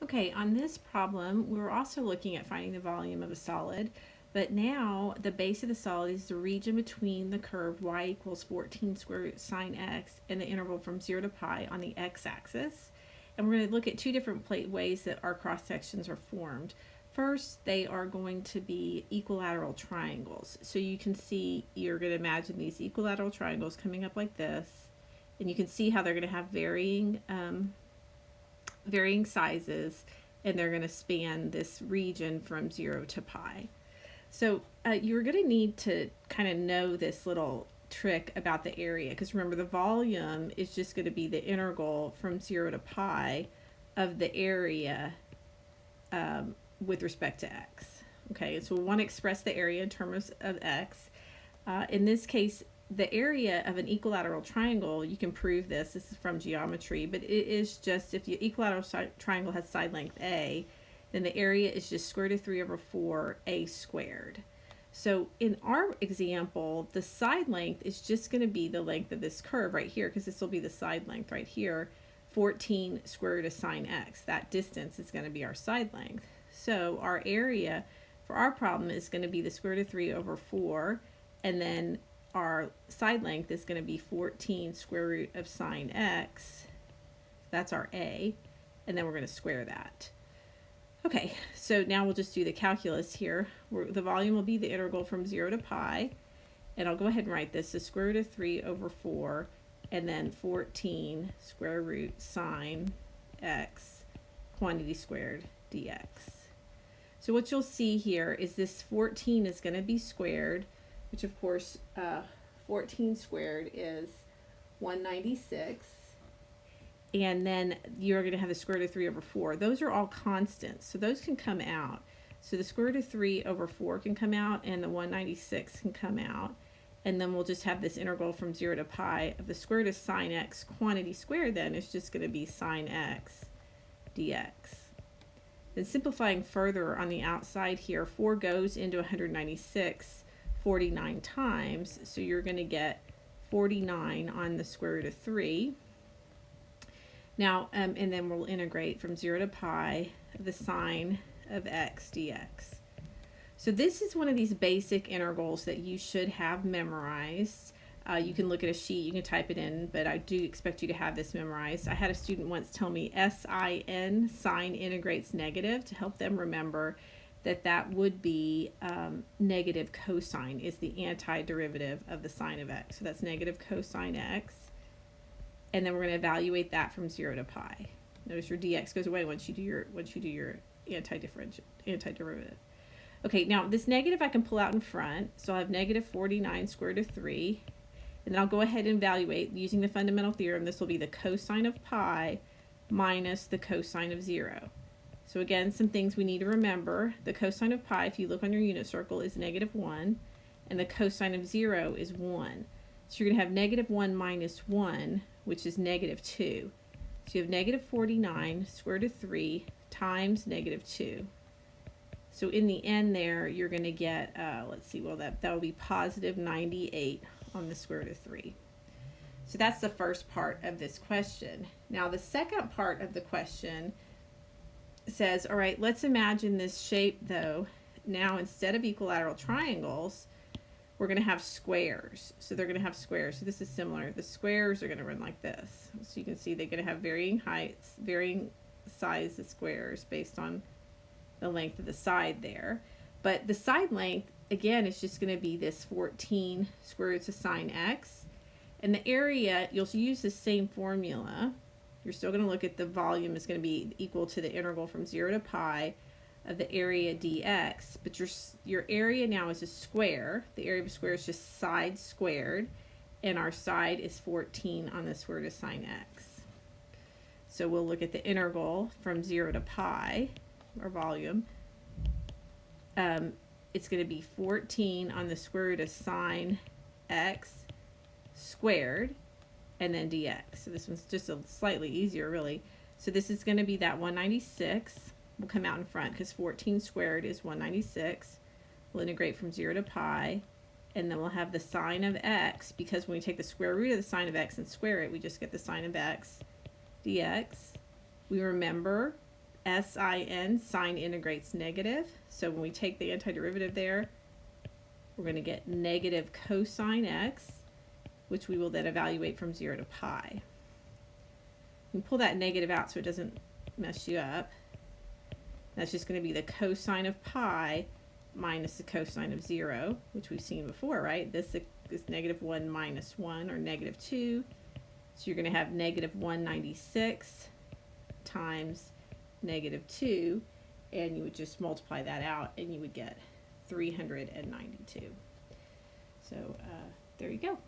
Okay, on this problem, we're also looking at finding the volume of a solid, but now the base of the solid is the region between the curve y equals 14 square root sine x and the interval from 0 to pi on the x-axis. And we're going to look at two different ways that our cross sections are formed. First, they are going to be equilateral triangles. So you can see, you're going to imagine these equilateral triangles coming up like this, and you can see how they're going to have varying sizes, and they're going to span this region from 0 to pi. So you're going to need to kind of know this little trick about the area, because remember, the volume is just going to be the integral from 0 to pi of the area with respect to x. Okay, so we want to express the area in terms of x. In this case, the area of an equilateral triangle, you can prove this is from geometry, but it is just, if the equilateral triangle has side length a, then the area is just square root of 3 over 4 a squared. So in our example, the side length is just going to be the length of this curve right here, because this will be the side length right here, 14 square root of sine x. That distance is going to be our side length. So our area for our problem is going to be the square root of 3 over 4, and then our side length is going to be 14 square root of sine x. That's our a, and then we're going to square that. Okay, so now we'll just do the calculus here. The volume will be the integral from 0 to pi, and I'll go ahead and write this, the square root of 3 over 4, and then 14 square root sine x quantity squared dx. So what you'll see here is this 14 is going to be squared, which of course 14 squared is 196. And then you're going to have the square root of 3 over 4. Those are all constants, so those can come out. So the square root of 3 over 4 can come out, and the 196 can come out. And then we'll just have this integral from 0 to pi of the square root of sine x quantity squared, then is just going to be sine x dx. Then simplifying further on the outside here, 4 goes into 196 49 times, so you're going to get 49 on the square root of 3. Now, and then we'll integrate from 0 to pi of the sine of x dx. So this is one of these basic integrals that you should have memorized. You can look at a sheet, you can type it in, but I do expect you to have this memorized. I had a student once tell me SIN, sine integrates negative, to help them remember that that would be negative cosine is the antiderivative of the sine of x. So that's negative cosine x. And then we're going to evaluate that from 0 to pi. Notice your dx goes away once you do your antiderivative. Okay, now this negative I can pull out in front, so I'll have negative 49 square root of 3. And then I'll go ahead and evaluate using the fundamental theorem. This will be the cosine of pi minus the cosine of 0. So again, some things we need to remember. The cosine of pi, if you look on your unit circle, is negative 1, and the cosine of 0 is 1. So you're going to have negative 1 minus 1, which is negative 2. So you have negative 49 square root of 3 times negative 2. So in the end there, you're going to get, let's see, well, that will be positive 98 on the square root of 3. So that's the first part of this question. Now the second part of the question says, all right, let's imagine this shape though. Now instead of equilateral triangles, we're going to have squares. So they're going to have squares. So this is similar. The squares are going to run like this. So you can see they're going to have varying heights, varying size of squares based on the length of the side there. But the side length, again, is just going to be this 14 square roots of sine x. And the area, you'll use the same formula. You're still going to look at the volume is going to be equal to the integral from 0 to pi of the area dx, but your area now is a square. The area of a square is just side squared, and our side is 14 on the square root of sine x. So we'll look at the integral from 0 to pi, our volume. It's going to be 14 on the square root of sine x squared, and then dx. So this one's just a slightly easier, really. So this is going to be that 196. Will come out in front because 14 squared is 196. We'll integrate from 0 to pi, and then we'll have the sine of x, because when we take the square root of the sine of x and square it, we just get the sine of x dx. We remember sin, sine integrates negative. So when we take the antiderivative there, we're going to get negative cosine x, which we will then evaluate from 0 to pi. You can pull that negative out so it doesn't mess you up. That's just going to be the cosine of pi minus the cosine of 0, which we've seen before, right? This is negative 1 minus 1, or negative 2. So you're going to have negative 196 times negative 2, and you would just multiply that out, and you would get 392. So there you go.